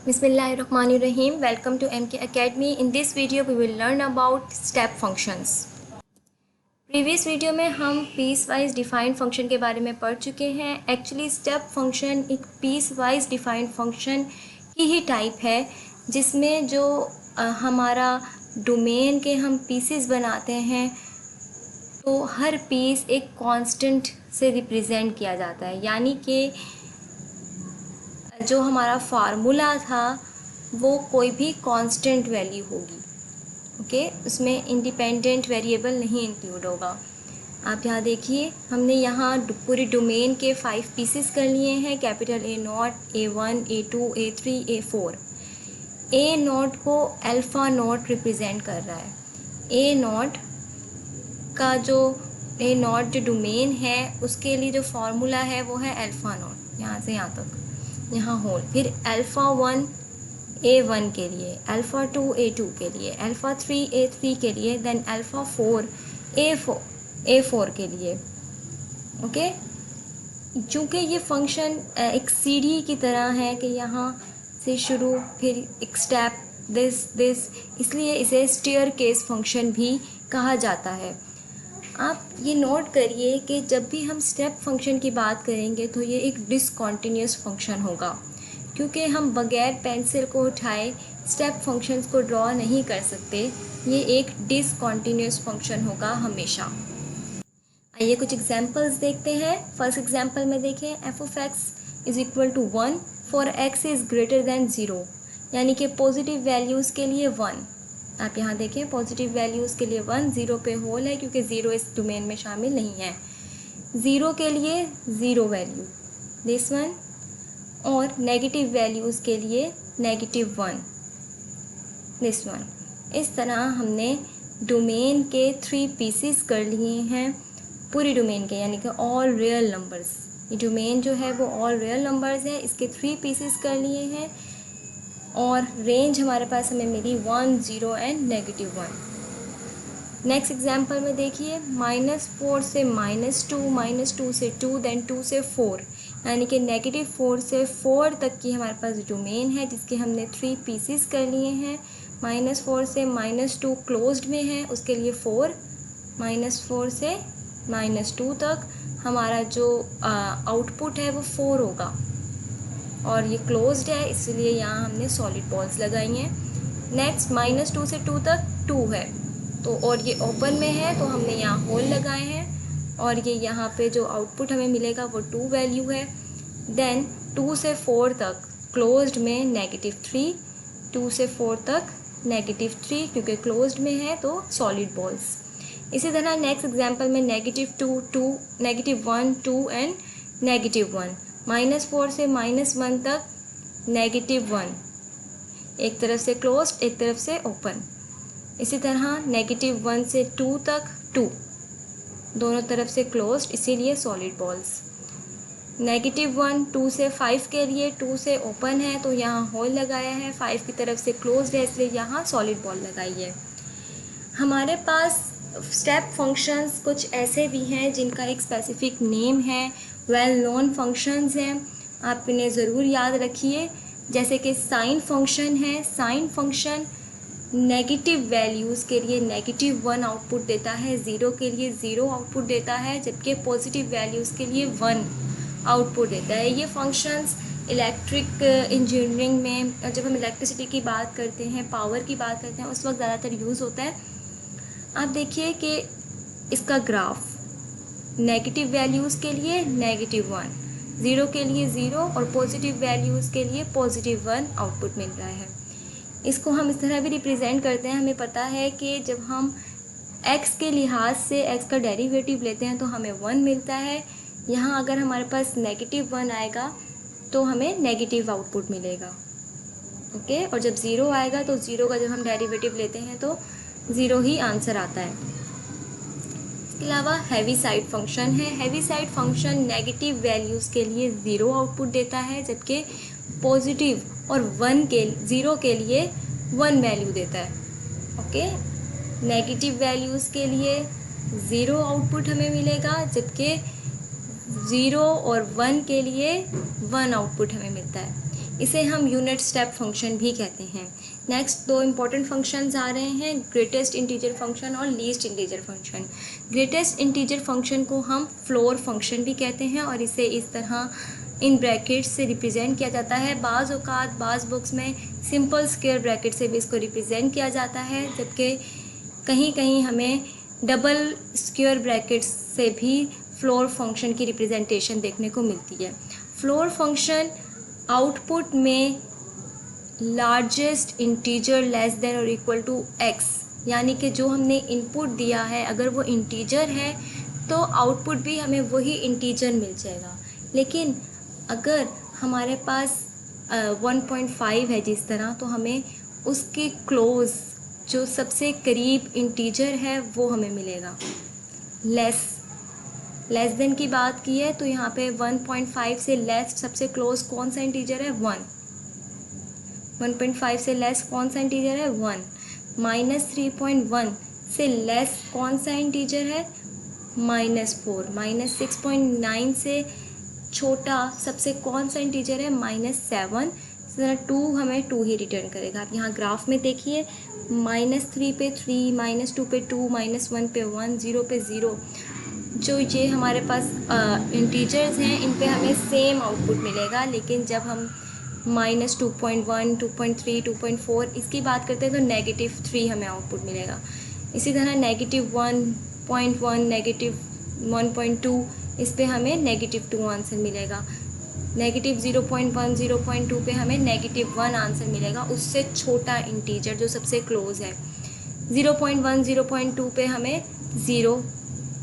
Bismillahirrahmanirrahim. Welcome to MK Academy. In this video we will learn about step functions. Previous video में हम piece wise defined function के बारे में पढ़ चुके हैं. एक्चुअली स्टेप फंक्शन एक पीस वाइज डिफाइंड फंक्शन की ही टाइप है जिसमें जो हमारा डोमेन के हम पीसेस बनाते हैं तो हर पीस एक कांस्टेंट से रिप्रेजेंट किया जाता है, यानी कि जो हमारा फार्मूला था वो कोई भी कांस्टेंट वैल्यू होगी. ओके, उसमें इंडिपेंडेंट वेरिएबल नहीं इंक्लूड होगा. आप यहाँ देखिए, हमने यहाँ पूरी डोमेन के 5 पीसेस कर लिए हैं. Capital A0, A1, A2, A3, A4. A0 को अल्फ़ा नोट रिप्रेजेंट कर रहा है. A0 का जो A0 जो डोमेन है उसके लिए जो फार्मूला है वो है अल्फ़ा नोट, यहाँ से यहाँ तक, यहाँ होल. फिर अल्फ़ा 1 A1 के लिए, अल्फ़ा 2 A2 के लिए, अल्फ़ा 3 A3 के लिए, देन अल्फ़ा 4 A4 के लिए. ओके, चूँकि ये फंक्शन एक सीढ़ी की तरह है कि यहाँ से शुरू फिर एक स्टेप दिस, इसलिए इसे स्टेयरकेस फंक्शन भी कहा जाता है. आप ये नोट करिए कि जब भी हम स्टेप फंक्शन की बात करेंगे तो ये एक डिसकंटिन्यूअस फंक्शन होगा, क्योंकि हम बगैर पेंसिल को उठाए स्टेप फंक्शंस को ड्रॉ नहीं कर सकते. ये एक डिसकंटिन्यूअस फंक्शन होगा हमेशा. आइए कुछ एग्जांपल्स देखते हैं. फर्स्ट एग्जांपल में देखें, f of x is equal to 1 for x is greater than 0, यानी कि पॉजिटिव वैल्यूज़ के लिए 1. आप यहाँ देखें, पॉजिटिव वैल्यूज़ के लिए 1, 0 पे होल है क्योंकि 0 इस डोमेन में शामिल नहीं है. 0 के लिए 0 वैल्यू, दिस वन, और नेगेटिव वैल्यूज़ के लिए -1, दिस वन. इस तरह हमने डोमेन के 3 पीसेस कर लिए हैं पूरी डोमेन के, यानी कि ऑल रियल नंबर्स. ये डोमेन जो है वो ऑल रियल नंबर्स है, इसके 3 पीसेस कर लिए हैं और रेंज हमारे पास हमें मिली 1, 0 एंड -1. नेक्स्ट एग्जांपल में देखिए, -4 से -2, -2 से 2, देन 2 से 4, यानी कि -4 से 4 तक की हमारे पास डोमेन है जिसके हमने 3 पीसेस कर लिए हैं. -4 से -2 क्लोज्ड में है, उसके लिए 4, -4 से -2 तक हमारा जो आउटपुट है वो 4 होगा, और ये क्लोज्ड है इसलिए यहाँ हमने सॉलिड बॉल्स लगाई हैं. नेक्स्ट -2 से 2 तक 2 है तो, और ये ओपन में है तो हमने यहाँ होल लगाए हैं, और ये यहाँ पे जो आउटपुट हमें मिलेगा वो 2 वैल्यू है. देन 2 से 4 तक क्लोज्ड में -3, 2 से 4 तक -3 क्योंकि क्लोज्ड में है तो सॉलिड बॉल्स. इसी तरह नेक्स्ट एग्जांपल में -2, 2, -1, 2 एंड -1. -4 से -1 तक -1, एक तरफ से क्लोज्ड एक तरफ से ओपन. इसी तरह -1 से 2 तक 2, दोनों तरफ से क्लोज्ड इसीलिए सॉलिड बॉल्स. -1, 2 से 5 के लिए 2 से ओपन है तो यहाँ होल लगाया है, 5 की तरफ से क्लोज्ड है इसलिए यहाँ सॉलिड बॉल लगाई है. हमारे पास स्टेप फंक्शंस कुछ ऐसे भी हैं जिनका एक स्पेसिफिक नेम है, वेल नोन फंक्शंस हैं, आप इन्हें ज़रूर याद रखिए. जैसे कि साइन फंक्शन है. साइन फंक्शन नेगेटिव वैल्यूज़ के लिए -1 आउटपुट देता है, 0 के लिए 0 आउटपुट देता है, जबकि पॉजिटिव वैल्यूज़ के लिए 1 आउटपुट देता है. ये फंक्शंस इलेक्ट्रिक इंजीनियरिंग में, जब हम इलेक्ट्रिसिटी की बात करते हैं, पावर की बात करते हैं, उस वक्त ज़्यादातर यूज़ होता है. आप देखिए कि इसका ग्राफ नेगेटिव वैल्यूज़ के लिए -1, 0 के लिए 0 और पॉजिटिव वैल्यूज़ के लिए +1 आउटपुट मिल रहा है. इसको हम इस तरह भी रिप्रेजेंट करते हैं. हमें पता है कि जब हम x के लिहाज से x का डेरिवेटिव लेते हैं तो हमें 1 मिलता है. यहाँ अगर हमारे पास -1 आएगा तो हमें नेगेटिव आउटपुट मिलेगा. ओके, और जब 0 आएगा तो 0 का जब हम डेरिवेटिव लेते हैं तो 0 ही आंसर आता है. इसके अलावा हैवी साइड फंक्शन है. Heavy side function negative values के लिए 0 आउटपुट देता है, जबकि पॉजिटिव और 0 के लिए 1 वैल्यू देता है. ओके, नेगेटिव वैल्यूज़ के लिए 0 आउटपुट हमें मिलेगा, जबकि 0 और 1 के लिए 1 आउटपुट हमें मिलता है. इसे हम यूनिट स्टेप फंक्शन भी कहते हैं। नेक्स्ट दो इंपॉर्टेंट फंक्शंस आ रहे हैं, ग्रेटेस्ट इंटीजर फंक्शन और least integer function. Greatest integer function को हम फ्लोर फंक्शन भी कहते हैं और इसे इस तरह इन ब्रैकेट्स से रिप्रेजेंट किया जाता है। बाज़ औक़ात बाज़ बुक्स में सिंपल स्क्वायर ब्रैकेट से भी इसको रिप्रेजेंट किया जाता है, जबकि कहीं कहीं हमें डबल स्क्वायर ब्रैकेट्स से भी फ्लोर फंक्शन की रिप्रेजेंटेशन देखने को मिलती है। फ्लोर फंक्शन आउटपुट में लार्जेस्ट इंटीजर लेस देन और इक्वल टू x, यानी कि जो हमने इनपुट दिया है अगर वो इंटीजर है तो आउटपुट भी हमें वही इंटीजर मिल जाएगा। लेकिन अगर हमारे पास 1.5 है जिस तरह, तो हमें उसके क्लोज जो सबसे करीब इंटीजर है वो हमें मिलेगा। लेस देन की बात की है तो यहाँ पे 1.5 से लेस सबसे क्लोज कौन सा इंटीजर है, 1। 1.5 से लेस कौन सा इंटीजर है, 1। -3.1 से लेस कौन सा इंटीजर है, -4। -6.9 से छोटा सबसे कौन सा इंटीजर है, -7। टू हमें 2 ही रिटर्न करेगा। आप यहाँ ग्राफ में देखिए, -3 पे 3, -2 पे 2, -1 पे 1, 0 पे 0। जो ये हमारे पास इंटीजर्स हैं इन पे हमें सेम आउटपुट मिलेगा। लेकिन जब हम -2.1, 2.3, 2.4 इसकी बात करते हैं तो -3 हमें आउटपुट मिलेगा। इसी तरह -1.1, -1.2 इस पे हमें -2 आंसर मिलेगा। -0.1, 0.2 पे हमें -1 आंसर मिलेगा, उससे छोटा इंटीजर जो सबसे क्लोज है। 0.1, 0.2 पे हमें 0,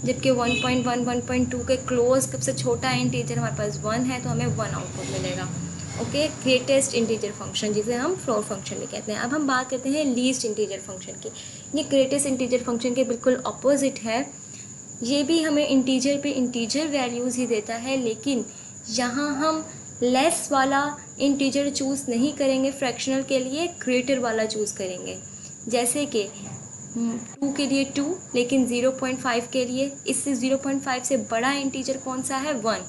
जबकि 1.1, 1.2 के क्लोज सबसे छोटा इंटीजर हमारे पास 1 है, तो हमें 1 आउटपुट मिलेगा। ओके, ग्रेटेस्ट इंटीजर फंक्शन जिसे हम फ्लोर फंक्शन भी कहते हैं। अब हम बात करते हैं लीस्ट इंटीजर फंक्शन की। ये ग्रेटेस्ट इंटीजर फंक्शन के बिल्कुल अपोजिट है। ये भी हमें इंटीजर पे इंटीजर वैल्यूज़ ही देता है, लेकिन यहाँ हम लेस वाला इंटीजर चूज़ नहीं करेंगे फ्रैक्शनल के लिए, ग्रेटर वाला चूज़ करेंगे। जैसे कि 2 के लिए 2, लेकिन 0.5 के लिए, इससे 0.5 से बड़ा इंटीजर कौन सा है, 1,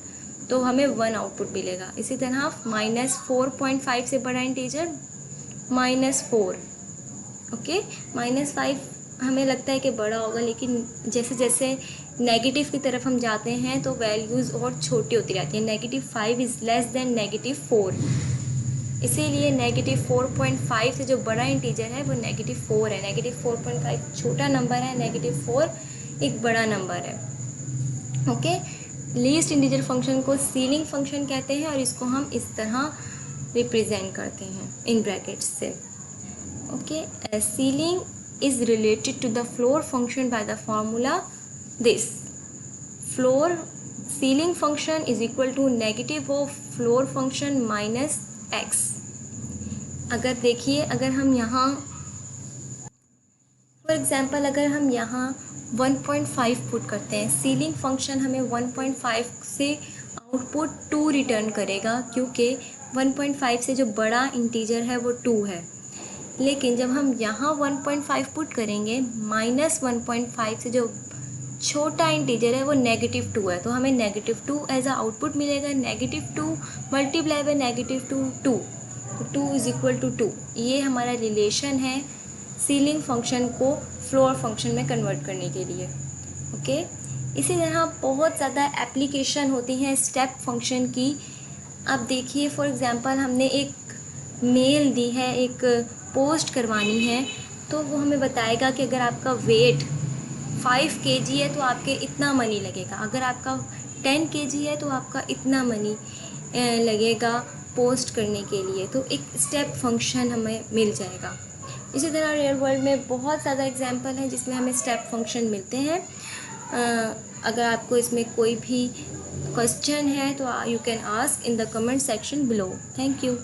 तो हमें 1 आउटपुट मिलेगा। इसी तरह -4.5 से बड़ा इंटीजर -4। ओके, -5 हमें लगता है कि बड़ा होगा, लेकिन जैसे जैसे नेगेटिव की तरफ हम जाते हैं तो वैल्यूज़ और छोटी होती रहती हैं। -5 इज़ लेस देन -4, इसीलिए -4.5 से जो बड़ा इंटीजर है वो -4 है। -4.5 छोटा नंबर है, -4 एक बड़ा नंबर है। ओके, लीस्ट इंटीजर फंक्शन को सीलिंग फंक्शन कहते हैं और इसको हम इस तरह रिप्रेजेंट करते हैं इन ब्रैकेट्स से। Okay, ceiling is related to the floor function by the formula this: floor ceiling function is equal to negative of floor function minus x। अगर देखिए, अगर हम यहाँ फॉर एग्जांपल अगर हम यहाँ 1.5 पुट करते हैं, सीलिंग फंक्शन हमें 1.5 से आउटपुट 2 रिटर्न करेगा, क्योंकि 1.5 से जो बड़ा इंटीजर है वो 2 है। लेकिन जब हम यहाँ 1.5 पुट करेंगे, -1.5 से जो छोटा इंटीजर है वो -2 है, तो हमें -2 एज आ आउटपुट मिलेगा। -2 मल्टीप्लाई बाय -2, 2, तो 2 इज़ इक्वल टू 2। ये हमारा रिलेशन है सीलिंग फंक्शन को फ्लोर फंक्शन में कन्वर्ट करने के लिए। ओके, इसी तरह बहुत ज़्यादा एप्लीकेशन होती हैं स्टेप फंक्शन की। अब देखिए, फॉर एग्जांपल हमने एक मेल दी है, एक पोस्ट करवानी है, तो वो हमें बताएगा कि अगर आपका वेट 5 kg है तो आपके इतना मनी लगेगा, अगर आपका 10 kg है तो आपका इतना मनी लगेगा पोस्ट करने के लिए। तो एक स्टेप फंक्शन हमें मिल जाएगा। इसी तरह रियल वर्ल्ड में बहुत ज़्यादा एग्जांपल हैं जिसमें हमें स्टेप फंक्शन मिलते हैं। अगर आपको इसमें कोई भी क्वेश्चन है तो you can ask in the comment section below. Thank you.